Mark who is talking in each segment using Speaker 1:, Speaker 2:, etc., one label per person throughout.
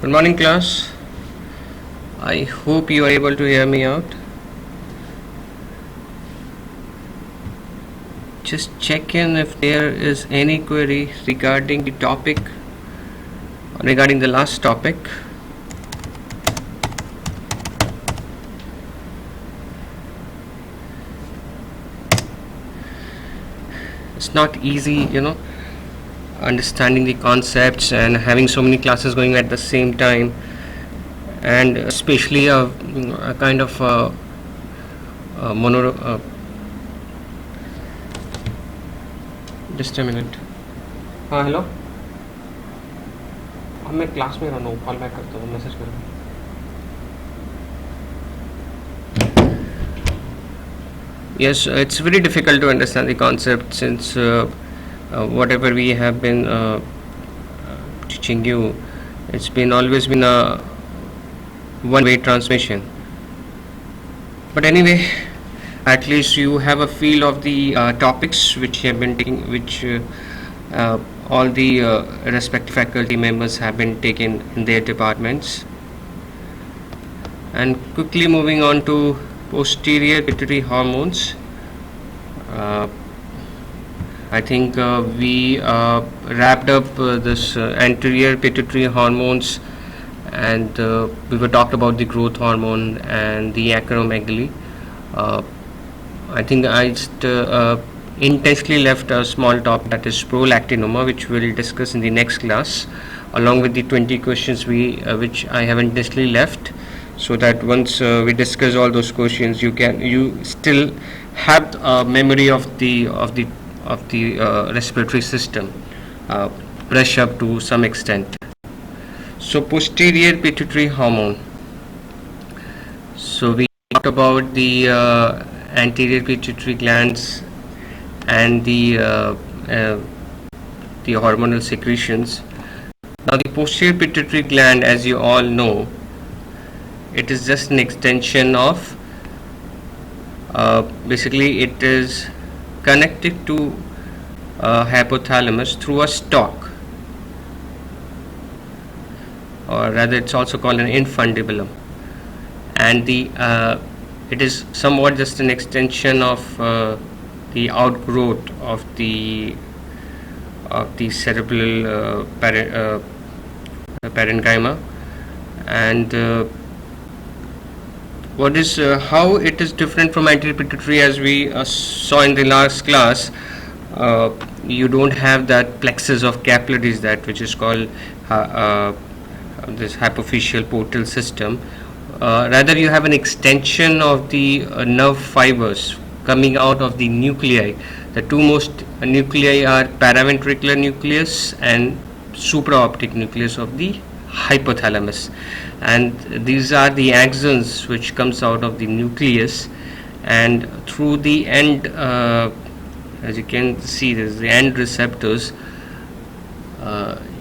Speaker 1: Good morning, class. I hope you are able to hear me out. Just check in if there is any query regarding the last topic. It's not easy, understanding the concepts and having so many classes going at the same time, and especially a kind of just a minute. हाँ hello, अब मैं class में रहना हूँ, call back करता हूँ, message करूँ. Yes, it's very difficult to understand the concept since whatever we have been teaching you, it's been always been a one-way transmission. But anyway, at least you have a feel of the topics which have been taking, which all the respective faculty members have been taken in their departments. And quickly moving on to posterior pituitary hormones. I think we wrapped up this anterior pituitary hormones, and we were talked about the growth hormone and the acromegaly. I think I just intentionally left a small topic, that is prolactinoma, which we'll discuss in the next class, along with the 20 questions which I have intentionally left, so that once we discuss all those questions, you still have a memory of the respiratory system, brush up to some extent. So posterior pituitary hormone. So we talked about the anterior pituitary glands and the hormonal secretions. Now the posterior pituitary gland, as you all know, it is just an extension of basically it is connected to hypothalamus through a stalk, or rather it's also called an infundibulum, and it is somewhat just an extension of the outgrowth of the cerebral parenchyma. And what is how it is different from anterior pituitary, as we saw in the last class. You don't have that plexus of capillaries, that which is called this hypophyseal portal system. Rather, you have an extension of the nerve fibers coming out of the nuclei. The two most nuclei are paraventricular nucleus and supraoptic nucleus of the hypothalamus, and these are the axons which comes out of the nucleus, and through the end, as you can see, there is the end receptors.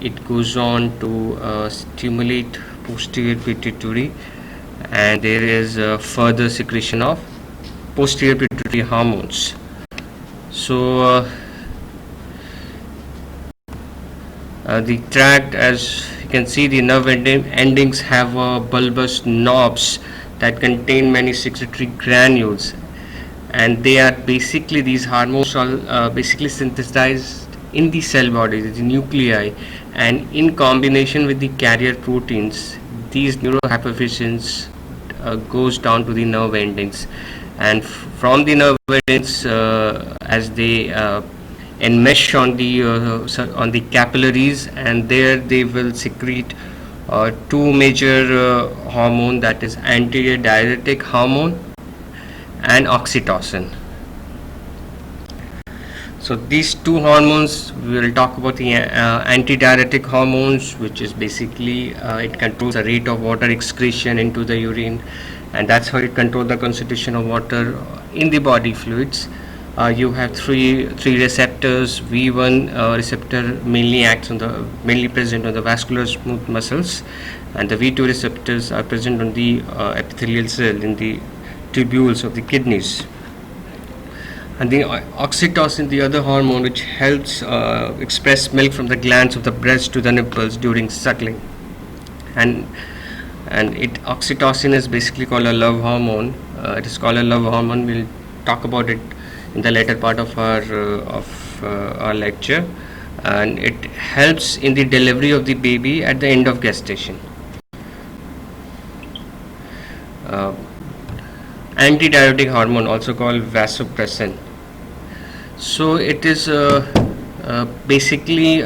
Speaker 1: It goes on to stimulate posterior pituitary, and there is further secretion of posterior pituitary hormones. So the tract, as you can see, the nerve endings have bulbous knobs that contain many secretory granules, and they are basically, these hormones are basically synthesized in the cell body, the nuclei, and in combination with the carrier proteins, these neurohypophyseins goes down to the nerve endings, and from the nerve endings, as they enmesh on the capillaries, and there they will secrete two major hormone, that is anterior diuretic hormone and oxytocin. So these two hormones, we will talk about the antidiuretic hormones, which is basically it controls the rate of water excretion into the urine, and that's how it controls the concentration of water in the body fluids. You have three receptors. V1 receptor mainly present on the vascular smooth muscles, and the V2 receptors are present on the epithelial cell in the tubules of the kidneys. And the oxytocin, the other hormone which helps express milk from the glands of the breast to the nipples during suckling. and oxytocin is basically called a love hormone. It is called a love hormone. We'll talk about it in the later part of our lecture, and it helps in the delivery of the baby at the end of gestation. uh, Antidiuretic hormone, also called vasopressin. So it is basically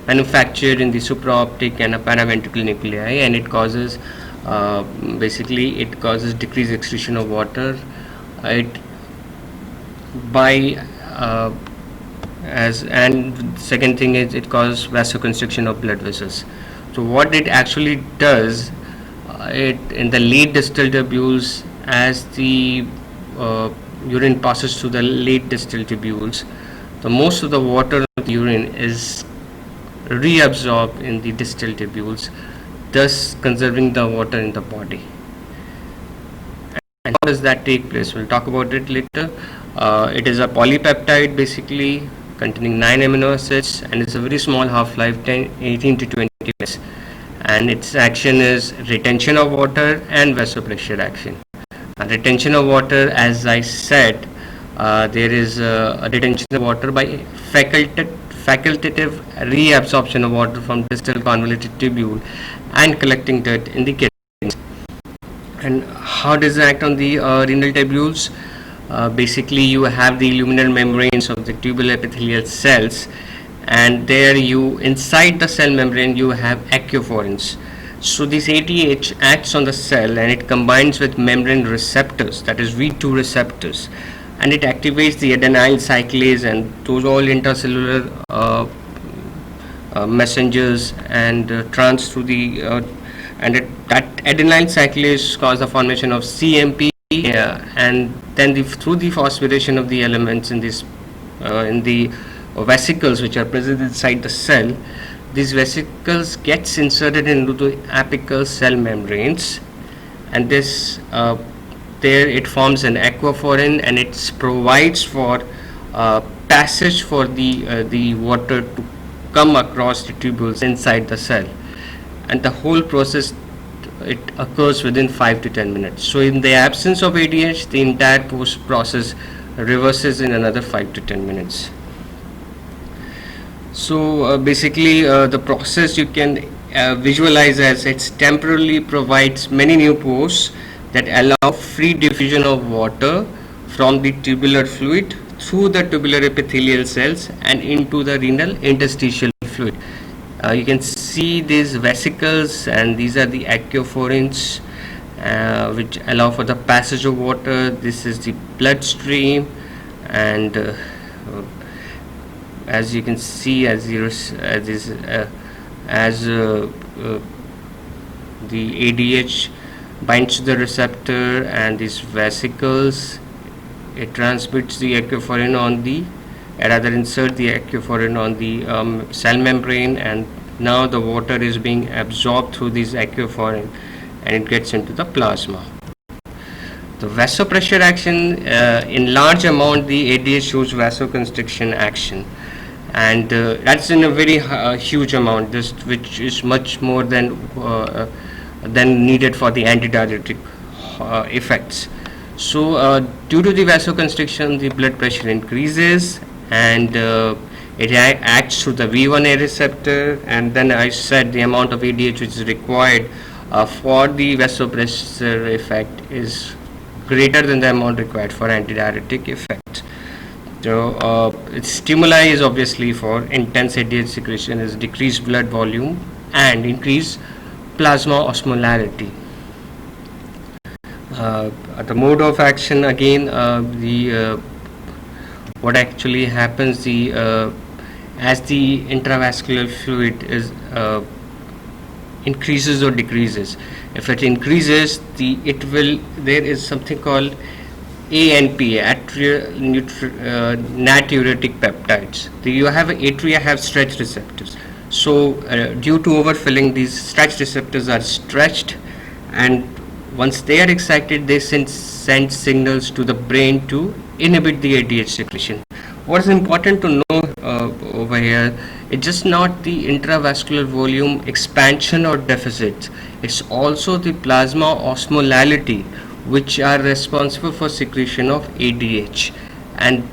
Speaker 1: manufactured in the supraoptic and paraventricular nuclei, and it causes basically it causes decreased excretion of water. It by as and second thing is it causes vasoconstriction of blood vessels. So what it actually does, it in the late distal tubules, as the urine passes through the late distal tubules, the most of the water of the urine is reabsorbed in the distal tubules, thus conserving the water in the body. And how does that take place? We'll talk about it later. It is a polypeptide basically containing 9 amino acids, and it's a very small half-life, 18 to 20 minutes. And its action is retention of water and vasopressure action. Retention of water, as I said, there is a retention of water by facultative reabsorption of water from distal convoluted tubule and collecting dirt in the kidneys. And how does it act on the renal tubules? Basically, you have the luminal membranes of the tubular epithelial cells, and there you inside the cell membrane you have aquaporins. So this ADH acts on the cell and it combines with membrane receptors, that is V2 receptors, and it activates the adenyl cyclase and those all intracellular messengers and trans through the that adenyl cyclase cause the formation of CMP, and then through the phosphorylation of the elements in the vesicles which are present inside the cell. These vesicles gets inserted into the apical cell membranes, and this there it forms an aquaporin, and it provides for passage for the water to come across the tubules inside the cell, and the whole process it occurs within 5 to 10 minutes. So in the absence of ADH, the entire post process reverses in another 5 to 10 minutes. So basically the process you can visualize as it temporarily provides many new pores that allow free diffusion of water from the tubular fluid through the tubular epithelial cells and into the renal interstitial fluid. You can see these vesicles, and these are the aquaporins which allow for the passage of water. This is the bloodstream, and as you can see, as the ADH binds to the receptor and these vesicles, it transmits the aquaporin on the insert the aquaporin on the cell membrane, and now the water is being absorbed through this aquaporin and it gets into the plasma. The vasopressure action, in large amount the ADH shows vasoconstriction action, and that's in a very huge amount, which is much more than needed for the antidiuretic effects. So due to the vasoconstriction, the blood pressure increases, and it acts through the V1A receptor, and then I said the amount of ADH which is required for the vasopressor effect is greater than the amount required for antidiuretic effect. So its stimuli is obviously for intense ADH secretion is decreased blood volume and increased plasma osmolarity. The mode of action, again, what actually happens, as the intravascular fluid is increases or decreases. If it increases, there is something called ANP, natriuretic peptides. Atria have stretch receptors. So due to overfilling, these stretch receptors are stretched, and once they are excited, they send signals to the brain to inhibit the ADH secretion. What is important to know over here It's just not the intravascular volume expansion or deficits, it's also the plasma osmolality which are responsible for secretion of ADH. And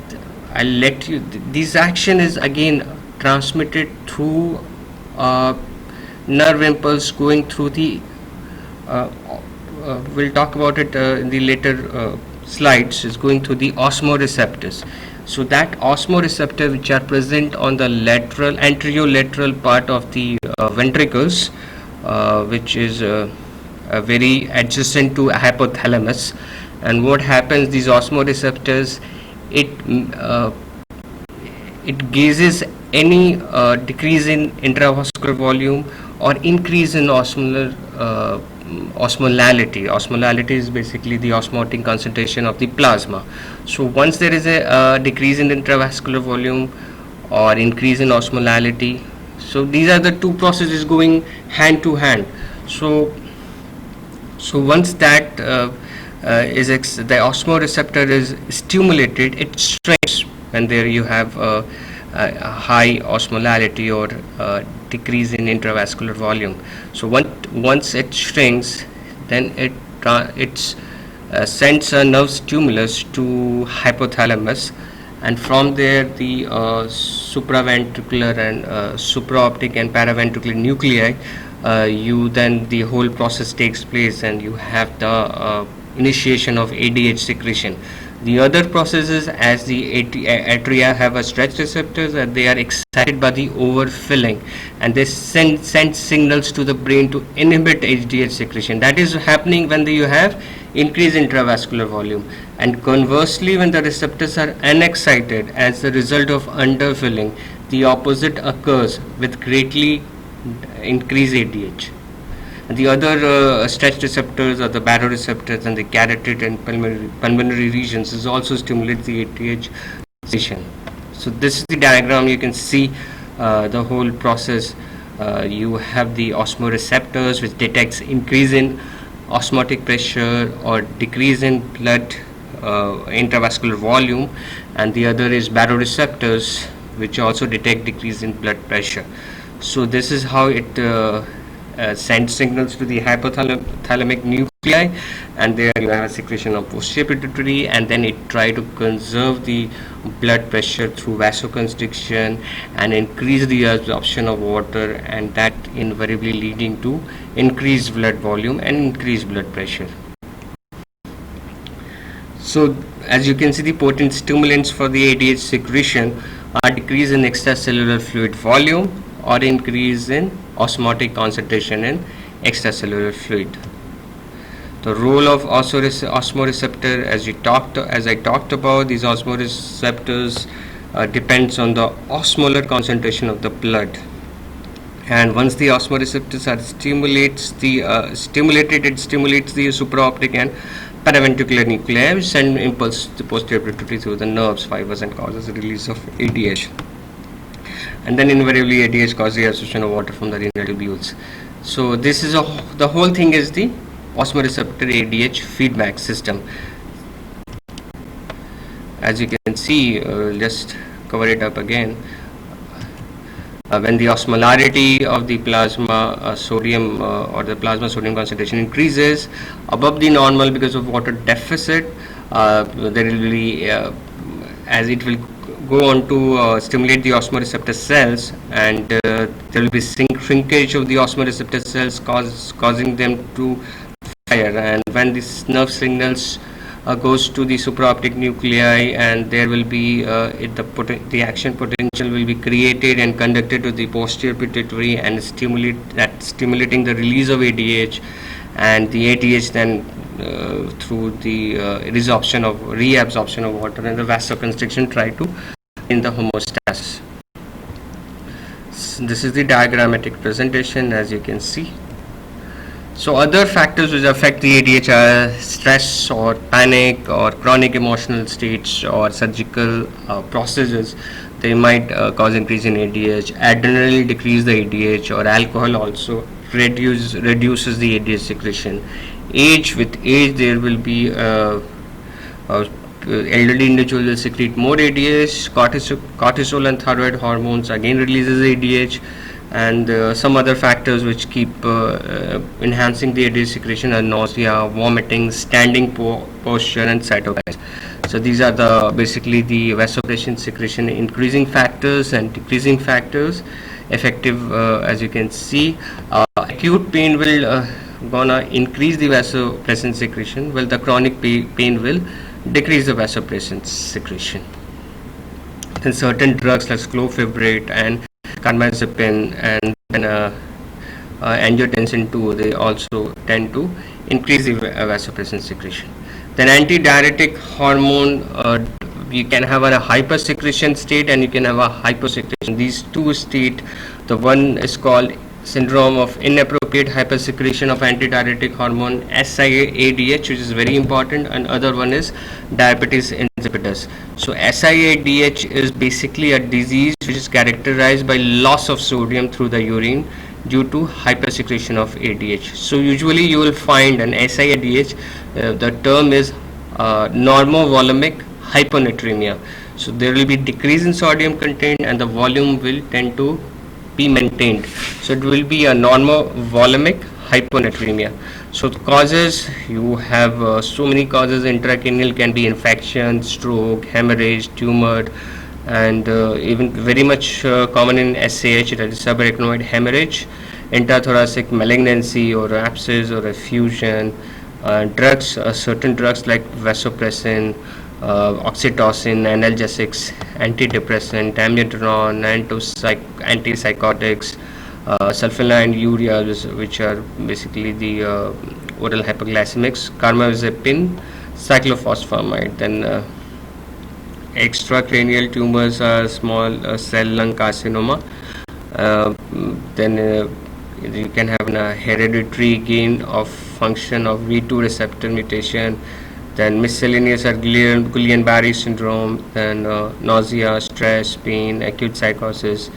Speaker 1: I'll let you, this action is again transmitted through nerve impulse going through the uh, we'll talk about it in the later slides, is going through the osmoreceptors. So that osmoreceptor which are present on the lateral anterolateral part of the ventricles, which is very adjacent to hypothalamus. And what happens, these osmoreceptors, it uh, it gauges any decrease in intravascular volume or increase in osmolality. Osmolality is basically the osmotic concentration of the plasma. So once there is a decrease in intravascular volume or increase in osmolality, so these are the two processes going hand to hand. So once that the osmoreceptor is stimulated, it shrinks when there you have a high osmolality or decrease in intravascular volume. So once it shrinks, then it sends a nerve stimulus to hypothalamus, and from there the supraventricular and supraoptic and paraventricular nuclei, you then the whole process takes place and you have the initiation of ADH secretion. The other processes, as the atria have a stretch receptors, and they are excited by the overfilling, and they send signals to the brain to inhibit HDH secretion. That is happening when you have increased intravascular volume, and conversely, when the receptors are unexcited as a result of underfilling, the opposite occurs with greatly increased ADH. The other stretch receptors are the baroreceptors and the carotid and pulmonary regions is also stimulate the ADH secretion. So this is the diagram. You can see the whole process. You have the osmoreceptors which detects increase in osmotic pressure or decrease in blood intravascular volume, and the other is baroreceptors which also detect decrease in blood pressure. So this is how it sends signals to the hypothalamic nuclei, and there you have a secretion of posterior pituitary, and then it try to conserve the blood pressure through vasoconstriction and increase the absorption of water, and that invariably leading to increased blood volume and increased blood pressure. So as you can see, the potent stimulants for the ADH secretion are decrease in extracellular fluid volume or increase in osmotic concentration in extracellular fluid. The role of osmoreceptor, as I talked about, these osmoreceptors depends on the osmolar concentration of the blood, and once the osmoreceptors are stimulated, it stimulates the supraoptic and paraventricular nuclei, which send impulse to posterior pituitary through the nerves fibers and causes the release of ADH. And then invariably ADH causes the absorption of water from the renal tubules. So this is the whole thing is the osmoreceptor ADH feedback system. As you can see, just cover it up again. When the osmolarity of the plasma sodium or the plasma sodium concentration increases above the normal because of water deficit, there will be as it will go on to stimulate the osmoreceptor cells, and there will be shrinkage of the osmoreceptor cells causing them to fire, and when these nerve signals goes to the supraoptic nuclei, and there will be the action potential will be created and conducted to the posterior pituitary and stimulating the release of ADH, and the ADH then through the reabsorption of water and the vasoconstriction try to in the homeostasis. This is the diagrammatic presentation, as you can see. So other factors which affect the ADH are stress or panic or chronic emotional states or surgical processes. They might cause increase in ADH. Adrenaline decrease the ADH, or alcohol also reduces the ADH secretion. With age there will be elderly individuals will secrete more ADH. Cortisol and thyroid hormones again releases ADH, and some other factors which keep enhancing the ADH secretion are nausea, vomiting, standing posture, and cytokines. So these are the basically the vasopressin secretion increasing factors and decreasing factors. Effective, as you can see, acute pain will gonna increase the vasopressin secretion, while the chronic pain will decrease the vasopressin secretion. Then certain drugs like clofebrate and carbamazepine and angiotensin 2, they also tend to increase the vasopressin secretion. Then antidiuretic hormone, you can have a hypersecretion state and you can have a hyposecretion. These two state, the one is called syndrome of inappropriate hypersecretion of antidiuretic hormone, SIADH, which is very important, and other one is diabetes insipidus. So SIADH is basically a disease which is characterized by loss of sodium through the urine due to hypersecretion of ADH. So usually you will find an SIADH, the term is normovolumic hyponatremia. So there will be decrease in sodium content and the volume will tend to be maintained. So it will be a normovolumic hyponatremia. So the causes, you have so many causes. Intracranial can be infection, stroke, hemorrhage, tumor, and even very much common in SAH, that is subarachnoid hemorrhage, intrathoracic malignancy or abscess or effusion. Drugs, certain drugs like vasopressin, oxytocin, analgesics, antidepressant, amiodarone, antipsychotics, sulfonylurea, which are basically the oral hypoglycemics, carbamazepine, cyclophosphamide. Then extracranial tumors are small cell lung carcinoma. Then you can have a hereditary gain of function of V2 receptor mutation. Then miscellaneous are Guillain-Barré syndrome, then nausea, stress, pain, acute psychosis,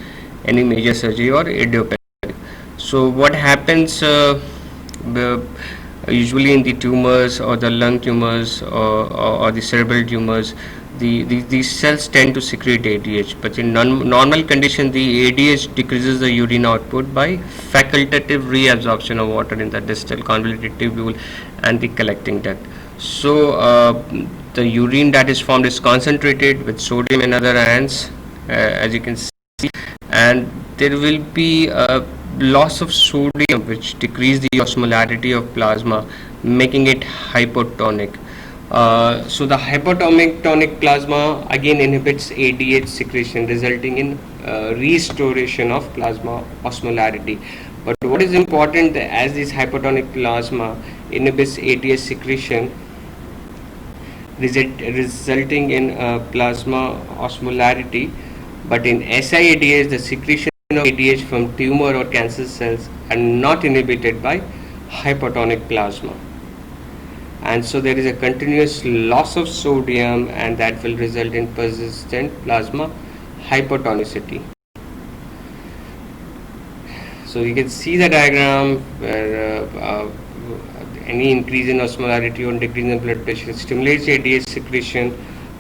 Speaker 1: any major surgery or idiopathic. So what happens usually in the tumors or the lung tumors or the cerebral tumors, these cells tend to secrete ADH, but in normal condition the ADH decreases the urine output by facultative reabsorption of water in the distal convoluted tubule and the collecting duct. So the urine that is formed is concentrated with sodium and other ions, as you can see, and there will be a loss of sodium which decrease the osmolarity of plasma, making it hypotonic. So the hypotonic plasma again inhibits ADH secretion, resulting in restoration of plasma osmolarity. But what is important, as this hypotonic plasma inhibits ADH secretion, resulting in plasma osmolarity, but in SIADH the secretion of ADH from tumor or cancer cells are not inhibited by hypotonic plasma, and so there is a continuous loss of sodium, and that will result in persistent plasma hypotonicity. So you can see the diagram where any increase in osmolarity or decrease in blood pressure stimulates ADH secretion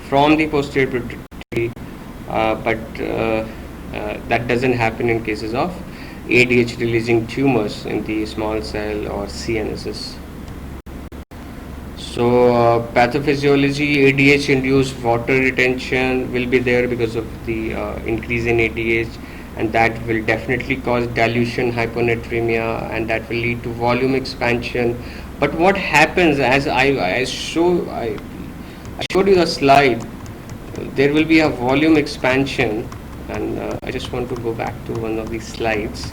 Speaker 1: from the posterior pituitary, but that doesn't happen in cases of ADH releasing tumors in the small cell or CNSs. So pathophysiology, ADH induced water retention will be there because of the increase in ADH, and that will definitely cause dilution hyponatremia, and that will lead to volume expansion. But what happens, as I showed you the slide, there will be a volume expansion, and I just want to go back to one of these slides.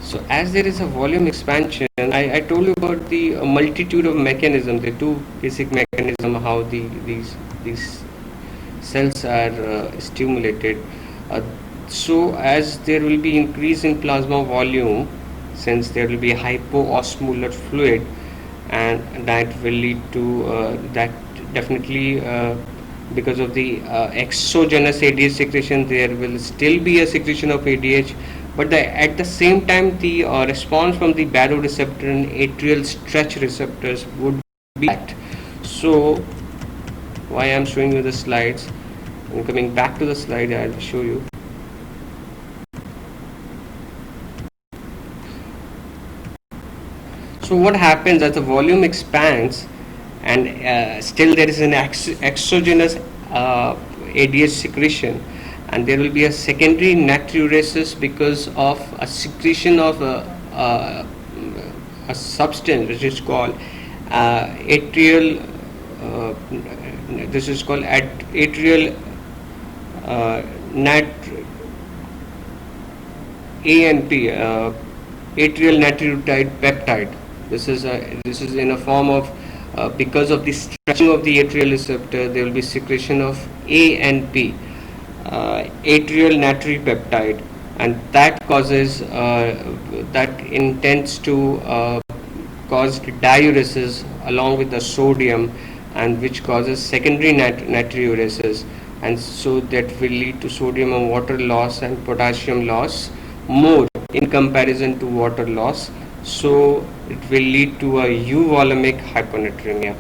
Speaker 1: So as there is a volume expansion, I told you about the multitude of mechanisms, the two basic mechanisms how these cells are stimulated. So as there will be increase in plasma volume, since there will be hypoosmolar fluid, and that will lead to that definitely because of the exogenous ADH secretion, there will still be a secretion of ADH, but at the same time the response from the baroreceptor and atrial stretch receptors would be that. So why I'm showing you the slides. And coming back to the slide, I'll show you. So what happens as the volume expands and still there is an exogenous ADH secretion, and there will be a secondary natriuresis because of a secretion of a substance which is called atrial this is called atrial nat ANP, atrial natriuretide peptide. This is in a form of because of the stretching of the atrial receptor, there will be secretion of ANP, atrial natriuretide peptide, and that causes that intends to cause diuresis along with the sodium, and which causes secondary natriuresis, and so that will lead to sodium and water loss and potassium loss more in comparison to water loss. So it will lead to a euvolemic hyponatremia,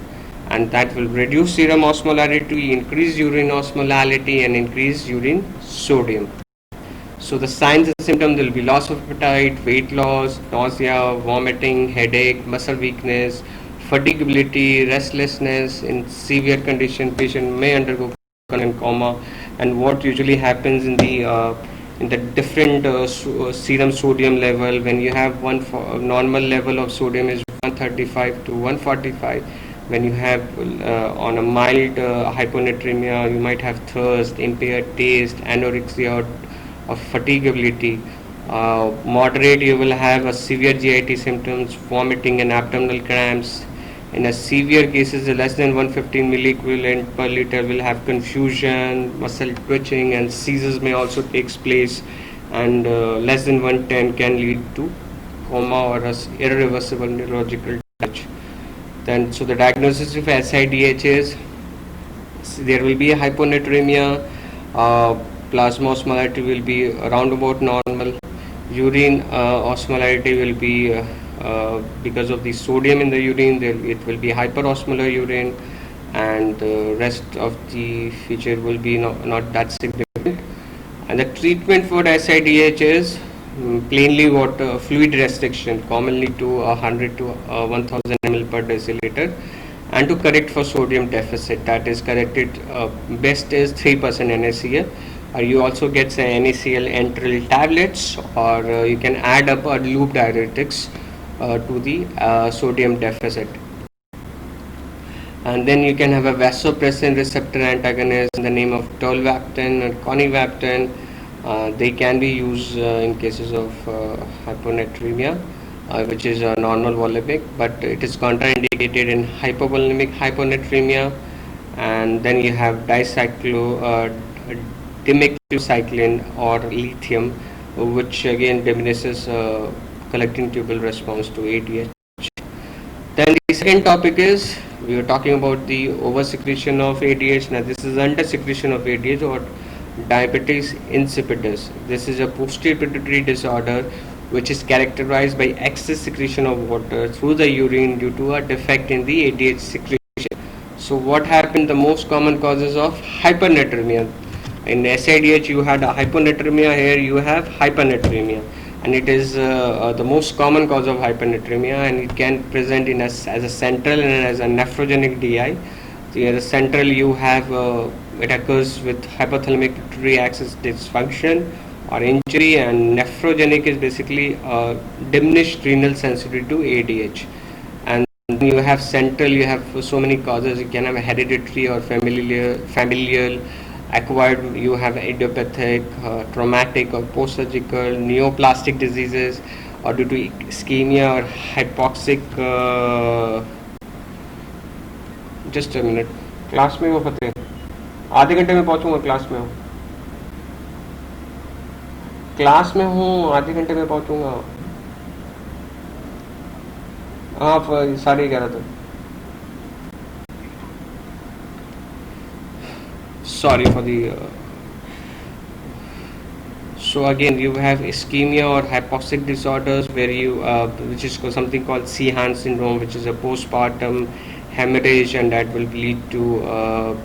Speaker 1: and that will reduce serum osmolarity, increase urine osmolality, and increase urine sodium. So the signs and symptoms, there will be loss of appetite, weight loss, nausea, vomiting, headache, muscle weakness, fatigability, restlessness. In severe condition, patient may undergo coma. And what usually happens in the different serum sodium level, when you have normal level of sodium is 135 to 145. When you have on a mild hyponatremia, you might have thirst, impaired taste, anorexia, or fatigability. Moderate, you will have a severe GIT symptoms, vomiting and abdominal cramps. In a severe cases, less than 115 milliequivalent per liter will have confusion, muscle twitching, and seizures may also take place. And less than 110 can lead to coma or irreversible neurological damage. Then, so the diagnosis of SIDH is there will be a hyponatremia. Plasma osmolarity will be around about normal. Urine osmolarity will be because of the sodium in the urine, it will be hyperosmolar urine, and the rest of the feature will be not that significant. And the treatment for SIDH is plainly water fluid restriction, commonly to 100 to 1000 ml per deciliter, and to correct for sodium deficit, that is corrected best is 3% NaCl. You also get NaCl enteral tablets, or you can add up a loop diuretics to the sodium deficit. And then you can have a vasopressin receptor antagonist in the name of tolvaptan and conivaptan. They can be used in cases of hyponatremia, which is a normal volemic, but it is contraindicated in hypovolemic hyponatremia. And then you have dimethylcycline or lithium, which again diminishes collecting tubule response to ADH. Then the second topic is, we were talking about the oversecretion of ADH. Now this is undersecretion of ADH, or diabetes insipidus. This is a posterior pituitary disorder which is characterized by excess secretion of water through the urine due to a defect in the ADH secretion. So what happened? The most common causes of hypernatremia. In SIDH you had a hyponatremia, here you have hypernatremia, and it is the most common cause of hypernatremia, and it can present in as a central and as a nephrogenic DI. So in the central you have it occurs with hypothalamic pituitary axis dysfunction or injury, and nephrogenic is basically diminished renal sensitivity to ADH. And you have central, you have so many causes. You can have a hereditary or familial, acquired, you have idiopathic, traumatic or post-surgical, neoplastic diseases, or due to ischemia or hypoxic. Just a minute, class में हो फतेह, आधे घंटे में पहुंचूंगा, class में हूँ, class में हूँ, आधे घंटे में पहुंचूंगा. हाँ 11:30 तक. Sorry for the so again you have ischemia or hypoxic disorders where you which is something called Sehan syndrome, which is a postpartum hemorrhage, and that will lead to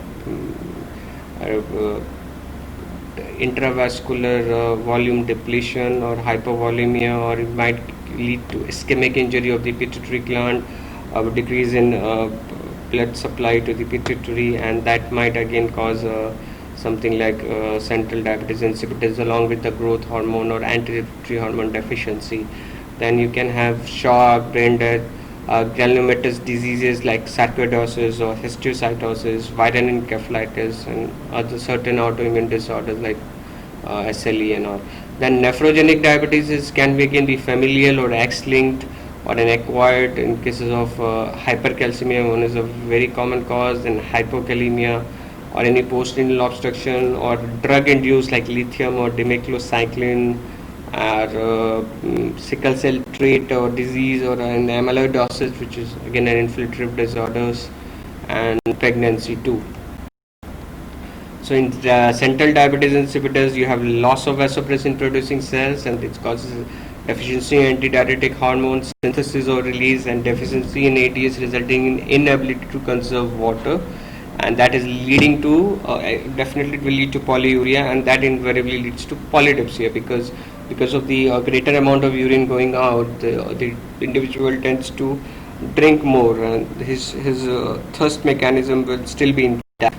Speaker 1: intravascular volume depletion or hypovolemia, or it might lead to ischemic injury of the pituitary gland, decrease in blood supply to the pituitary, and that might again cause something like central diabetes insipidus along with the growth hormone or anti-pituitary hormone deficiency. Then you can have shock, brain death, granulomatous diseases like sarcoidosis or histiocytosis, viral encephalitis, and other certain autoimmune disorders like SLE and all. Then nephrogenic diabetes can be again be familial or X-linked or an acquired. In cases of hypercalcemia, one is a very common cause, and hypokalemia or any postrenal obstruction or drug induced like lithium or dimeclocycline, or sickle cell trait or disease, or an amyloidosis, which is again an infiltrative disorders, and pregnancy too. So in central diabetes insipidus, you have loss of vasopressin producing cells, and it causes deficiency in antidiuretic hormones synthesis or release, and deficiency in ADH resulting in inability to conserve water, and that is leading to definitely it will lead to polyuria, and that invariably leads to polydipsia, because of the greater amount of urine going out, the individual tends to drink more, and his thirst mechanism will still be intact.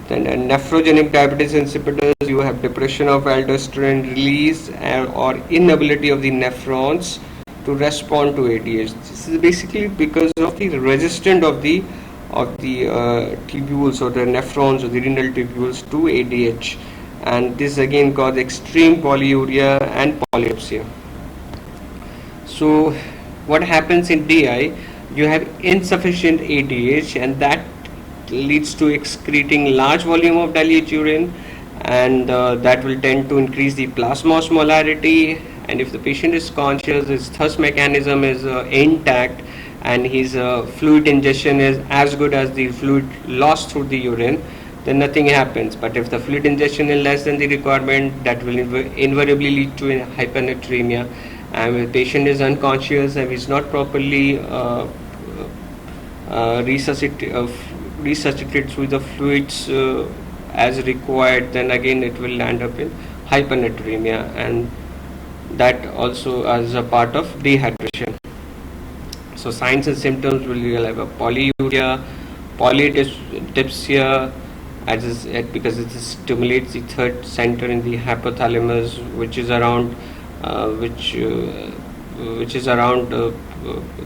Speaker 1: Then nephrogenic diabetes insipidus, you have depression of aldosterone release or inability of the nephrons to respond to ADH. This is basically because of the resistance of the tubules or the nephrons or the renal tubules to ADH, and this again causes extreme polyuria and polydipsia. So what happens in DI? You have insufficient ADH, and that leads to excreting large volume of dilute urine, and that will tend to increase the plasma osmolarity. And if the patient is conscious, his thirst mechanism is intact, and his fluid ingestion is as good as the fluid lost through the urine, then nothing happens. But if the fluid ingestion is less than the requirement, that will invariably lead to hypernatremia, and if the patient is unconscious and is not properly resuscitate through the fluids as required, then again it will land up in hypernatremia, and that also as a part of dehydration. So signs and symptoms will have a polyuria, polydipsia, because it stimulates the third center in the hypothalamus, which is around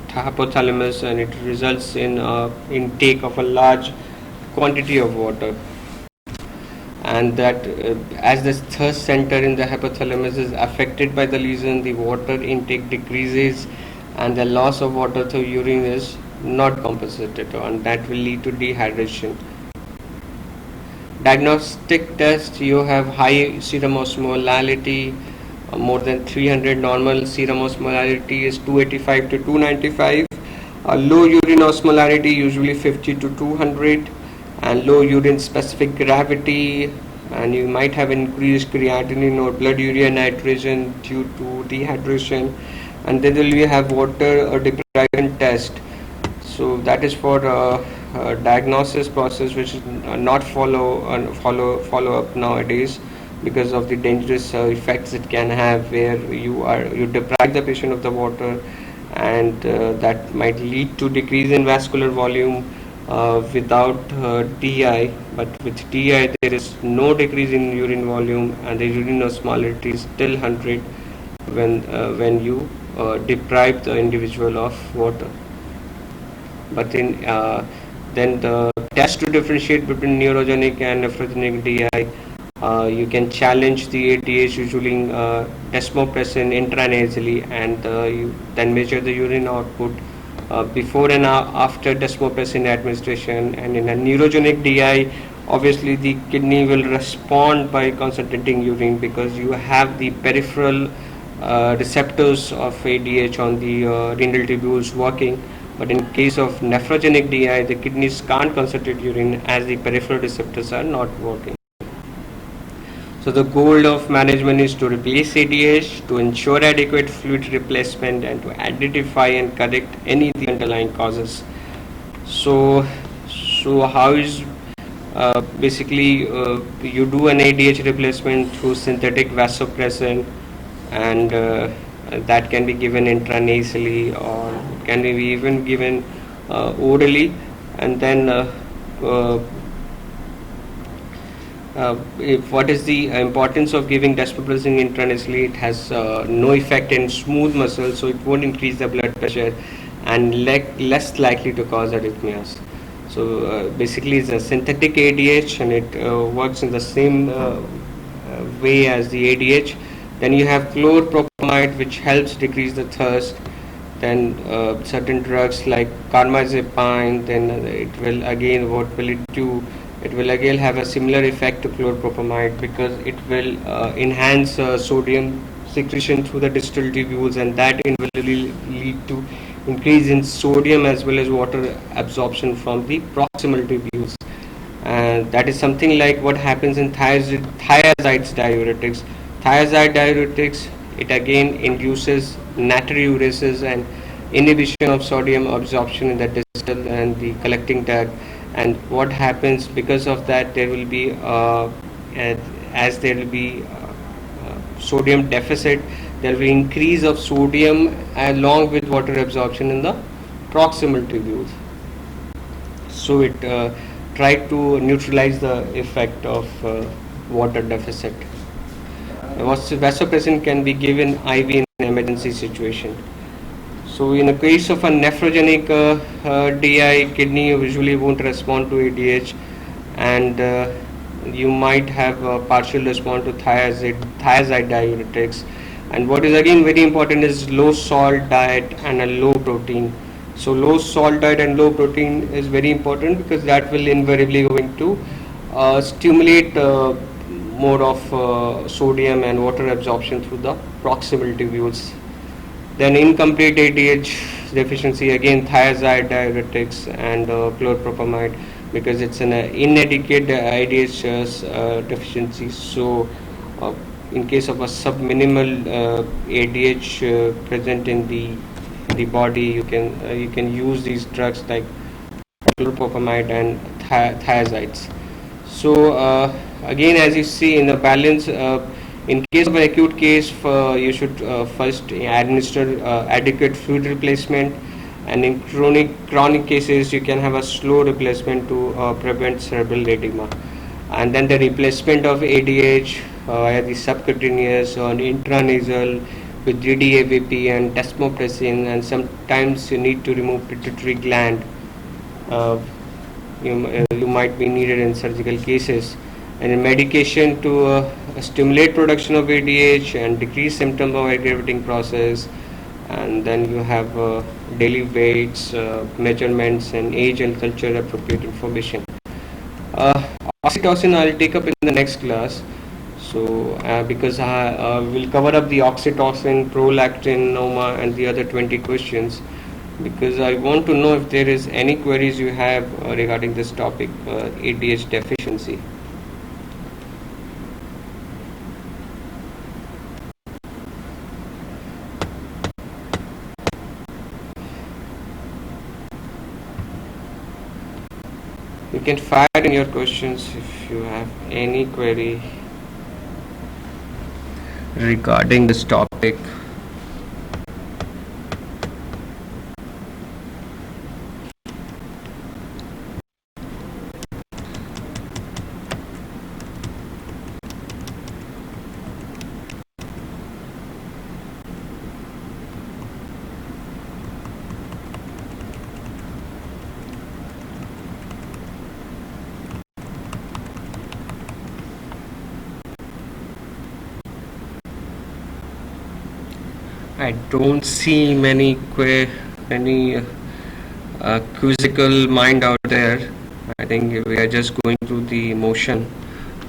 Speaker 1: hypothalamus, and it results in intake of a large quantity of water, and that as the thirst center in the hypothalamus is affected by the lesion, the water intake decreases, and the loss of water through urine is not compensated, and that will lead to dehydration. Diagnostic test, you have high serum osmolality, more than 300. Normal serum osmolarity is 285 to 295. Low urine osmolarity, usually 50 to 200, and low urine specific gravity, and you might have increased creatinine or blood urea nitrogen due to dehydration. And then you have water or deprivation test. So that is for diagnosis process, which is not follow up nowadays, because of the dangerous effects it can have, where you deprive the patient of the water, and that might lead to decrease in vascular volume without DI. But with DI, there is no decrease in urine volume, and the urine osmolarity is still 100 when you deprive the individual of water. But then the test to differentiate between neurogenic and nephrogenic DI, you can challenge the ADH using desmopressin intranasally, and you then measure the urine output before and after desmopressin administration. And in a neurogenic DI, obviously the kidney will respond by concentrating urine, because you have the peripheral receptors of ADH on the renal tubules working. But in case of nephrogenic DI, the kidneys can't concentrate urine as the peripheral receptors are not working. So the goal of management is to replace ADH, to ensure adequate fluid replacement, and to identify and correct any of the underlying causes. So how is Basically, you do an ADH replacement through synthetic vasopressin, and that can be given intranasally or can be even given orally, and then uh, if what is the importance of giving desmopressin intranasally? It has no effect in smooth muscle, so it won't increase the blood pressure and less likely to cause arrhythmias. So basically, it's a synthetic ADH, and it works in the same way as the ADH. Then you have chlorpropamide, which helps decrease the thirst. Then certain drugs like carbamazepine, then it will again, what will it do? It will again have a similar effect to chlorpropamide, because it will enhance sodium secretion through the distal tubules, and that will lead to increase in sodium as well as water absorption from the proximal tubules. And that is something like what happens in thiazides diuretics. Thiazide diuretics, it again induces natriuresis and inhibition of sodium absorption in the distal and the collecting tract. And what happens because of that, there will be as there will be sodium deficit, there will be increase of sodium along with water absorption in the proximal tubules. So it tried to neutralize the effect of water deficit. Vasopressin can be given IV in emergency situation. So in a case of a nephrogenic DI, kidney usually won't respond to ADH, and you might have a partial response to thiazide diuretics. And what is again very important is low salt diet and a low protein. So low salt diet and low protein is very important, because that will invariably going to stimulate more of sodium and water absorption through the proximal tubules. Then incomplete ADH deficiency, again thiazide diuretics and chlorpropamide, because it's an inadequate ADH deficiency. So in case of a subminimal ADH present in the body, you can use these drugs like chlorpropamide and thiazides. So again, as you see in the balance, in case of an acute case, you should first administer adequate fluid replacement, and in chronic cases, you can have a slow replacement to prevent cerebral edema. And then the replacement of ADH via the subcutaneous or intranasal with GDAVP and desmopressin, and sometimes you need to remove pituitary gland. You might be needed in surgical cases, and in medication to stimulate production of ADH and decrease symptoms of aggravating process. And then you have daily weights, measurements, and age and culture appropriate information. Oxytocin I'll take up in the next class. So because we'll cover up the oxytocin, prolactin, NOMA, and the other 20 questions, because I want to know if there is any queries you have regarding this topic, ADH deficiency. You can fire in your questions if you have any query regarding this topic. I don't see many quizzical mind out there. I think we are just going through the motion.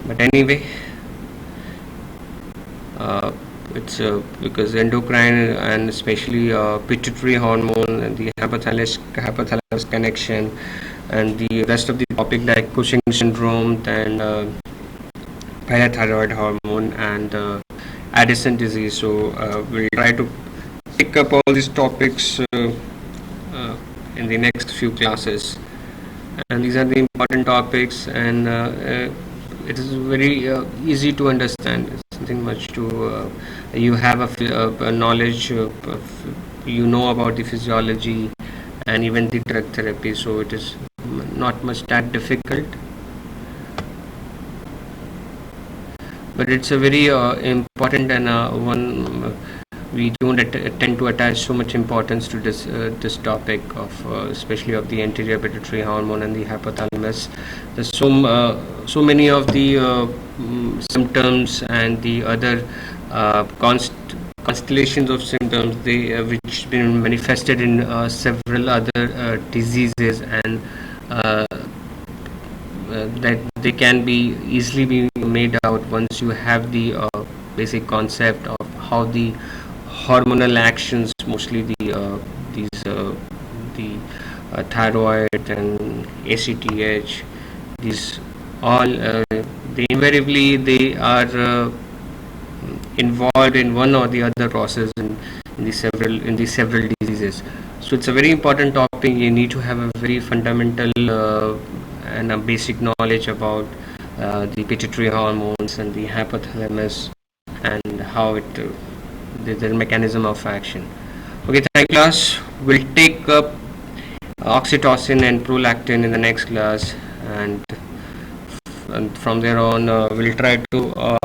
Speaker 1: But anyway, it's because endocrine and especially pituitary hormone and the hypothalamus connection and the rest of the topic like Cushing syndrome, then parathyroid hormone and Addison disease. So we'll try to pick up all these topics in the next few classes, and these are the important important topics, and it is very easy to understand. It's nothing much to you have a knowledge you know about the physiology and even the drug therapy, so it is not much that difficult. But it's a very important and one we don't tend to attach so much importance to this topic of especially of the anterior pituitary hormone and the hypothalamus. There's so many of the symptoms and the other constellations of symptoms which been manifested in several other diseases, and that they can be easily be made out once you have the basic concept of how the hormonal actions, mostly the thyroid and ACTH, these all they invariably they are involved in one or the other process in the several diseases. So it's a very important topic. You need to have a very fundamental and a basic knowledge about the pituitary hormones and the hypothalamus and how it the mechanism of action. Okay, thank you, class. We'll take up oxytocin and prolactin in the next class, and from there on we'll try to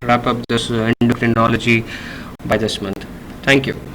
Speaker 1: wrap up this endocrinology by this month. Thank you.